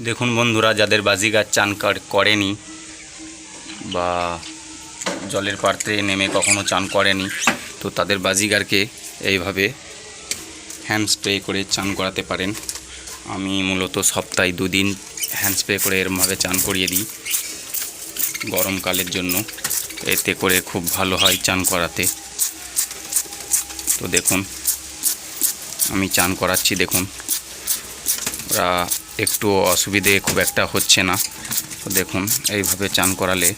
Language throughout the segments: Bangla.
দেখুন বন্ধুরা, যাদের বাজিগার চান করেনি বা জলের পাত্রে নেমে কখনো চান করেনি, তো তাদের বাজিগারকে এইভাবে হ্যান্ড স্প্রে করে চান করাতে পারেন। আমি মূলত সপ্তাহে 2 দিন হ্যান্ড স্প্রে করে এরমভাবে চান করিয়ে দিই গরমকালের জন্য। এতে করে খুব ভালো হয় চান করাতে। তো দেখুন আমি চান করাচ্ছি, দেখুন ওরা একটু অসুবিধে খুব একটা হচ্ছে না। তো দেখুন এইভাবে চান করালে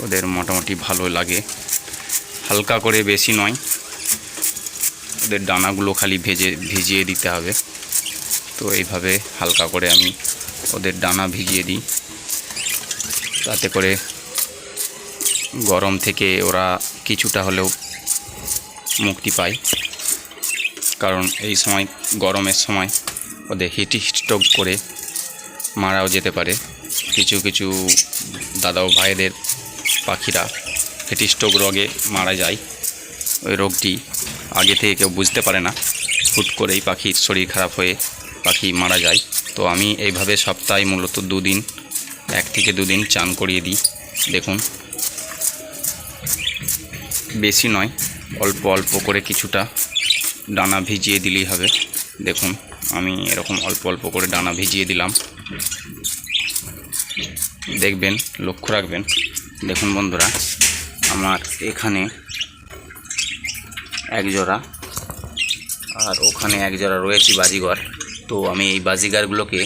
ওদের মোটামুটি ভালো লাগে। হালকা করে, বেশি নয়। ওদের ডানাগুলো খালি ভিজিয়ে দিতে হবে। তো এইভাবে হালকা করে আমি ওদের ডানা ভিজিয়ে দিই, তাতে করে গরম থেকে ওরা কিছুটা হলেও মুক্তি পায়। কারণ এই সময়, গরমের সময় ওদের হিট স্ট্রোক করে মারাও যেতে পারে। কিছু কিছু দাদা ও ভাইদের পাখিরা হিট স্ট্রোক রোগে মারা যায়। ওই রোগটি আগে থেকে কেউ বুঝতে পারে না, হুট করেই পাখির শরীর খারাপ হয়ে পাখি মারা যায়। তো আমি এইভাবে সপ্তাহে মূলত 2 দিন, 1 থেকে 2 দিন চান করিয়ে দিই। দেখুন বেশি নয়, অল্প অল্প করে কিছুটা ডানা ভিজিয়ে দিলেই হবে। দেখুন আমি এরকম অল্প অল্প করে ডানা ভিজিয়ে দিলাম। দেখবেন, লক্ষ্য রাখবেন। দেখুন বন্ধুরা, আমার এখানে 1 জোড়া আর ওখানে 1 জোড়া রয়েছে বাজিঘর। তো আমি এই বাজিগারগুলোকে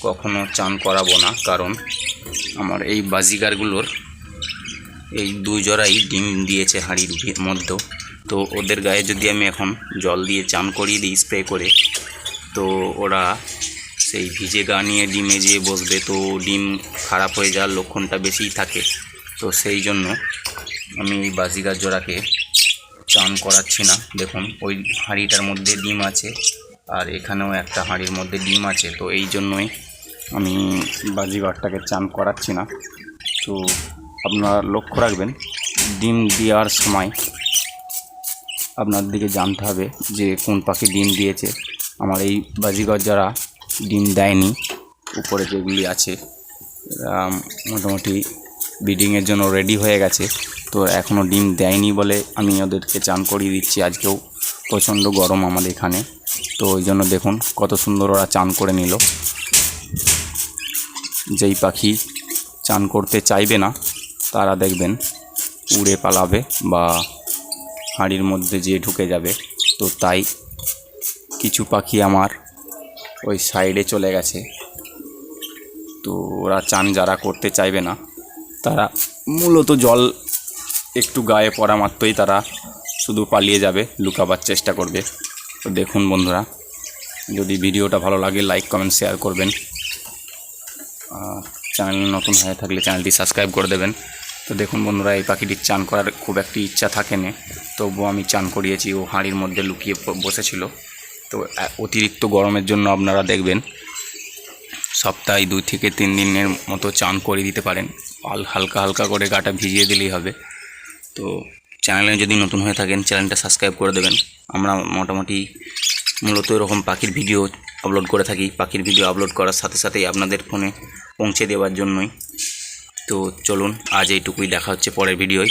কখনো চান করাবো না, কারণ আমার এই বাজিগারগুলোর এই 2 জোড়াই ডিম দিয়েছে হাঁড়ির মধ্যে। তো ওদের গায়ে যদি আমি এখন জল দিয়ে চান করিয়ে দিই স্প্রে করে, তো ওরা সেই ভিজে গা নিয়ে ডিমে যেয়ে বসবে। তো ডিম খারাপ হয়ে যাওয়ার লক্ষণটা বেশিই থাকে। তো সেই জন্য আমি এই বাজিগার জোড়াকে চান করাচ্ছি না। দেখুন ওই হাঁড়িটার মধ্যে ডিম আছে, আর এখানেও একটা হাঁড়ির মধ্যে ডিম আছে। তো এই জন্যই আমি বাজিগারটাকে চান করাচ্ছি না। তো আপনারা লক্ষ্য রাখবেন, ডিম দেওয়ার সময় আপনার দিকে জানতে হবে যে কোন পাখি ডিম দিয়েছে। আমার এই বাজিগর যারা ডিম দেয়নি, উপরে যেগুলি আছে মোটামুটি ব্রিডিংয়ের জন্য রেডি হয়ে গেছে। তো এখনও ডিম দেয়নি বলে আমি ওদেরকে চান করিয়ে দিচ্ছি। আজকেও প্রচণ্ড গরম আমাদের এখানে, তো ওই জন্য দেখুন কত সুন্দর ওরা চান করে নিল। যেই পাখি চান করতে চাইবে না তারা দেখবেন উড়ে পালাবে বা হাঁড়ির মধ্যে যেয়ে ঢুকে যাবে। তো তাই কিছু পাখি আমার ওই সাইডে চলে গেছে। তো ওরা চান যারা করতে চাইবে না, তারা মূলত জল একটু গায়ে পড়া মাত্রই তারা শুধু পালিয়ে যাবে, লুকাবার চেষ্টা করবে। তো দেখুন বন্ধুরা, যদি ভিডিওটা ভালো লাগে লাইক, কমেন্ট, শেয়ার করবেন। চ্যানেল নতুন হয়ে থাকলে চ্যানেলটি সাবস্ক্রাইব করে দেবেন। তো দেখুন বন্ধুরা, এই পাখিটির চান করার খুব একটি ইচ্ছা থাকেনি, তবুও আমি চান করিয়েছি। ও হাঁড়ির মধ্যে লুকিয়ে বসেছিল। তো অতিরিক্ত গরমের জন্য আপনারা দেখবেন সপ্তাহে 2 থেকে 3 দিনের মতো চান করে দিতে পারেন। হালকা হালকা করে গাটা ভিজিয়ে দিলেই হবে। তো চ্যানেলে যদি নতুন হয়ে থাকেন চ্যানেলটা সাবস্ক্রাইব করে দেবেন। আমরা মোটামুটি মূলত এরকম পাখির ভিডিও আপলোড করে থাকি। পাখির ভিডিও আপলোড করার সাথে সাথেই আপনাদের ফোনে পৌঁছে দেওয়ার জন্যই। তো চলুন আজ এইটুকুই, দেখা হচ্ছে পরের ভিডিওয়।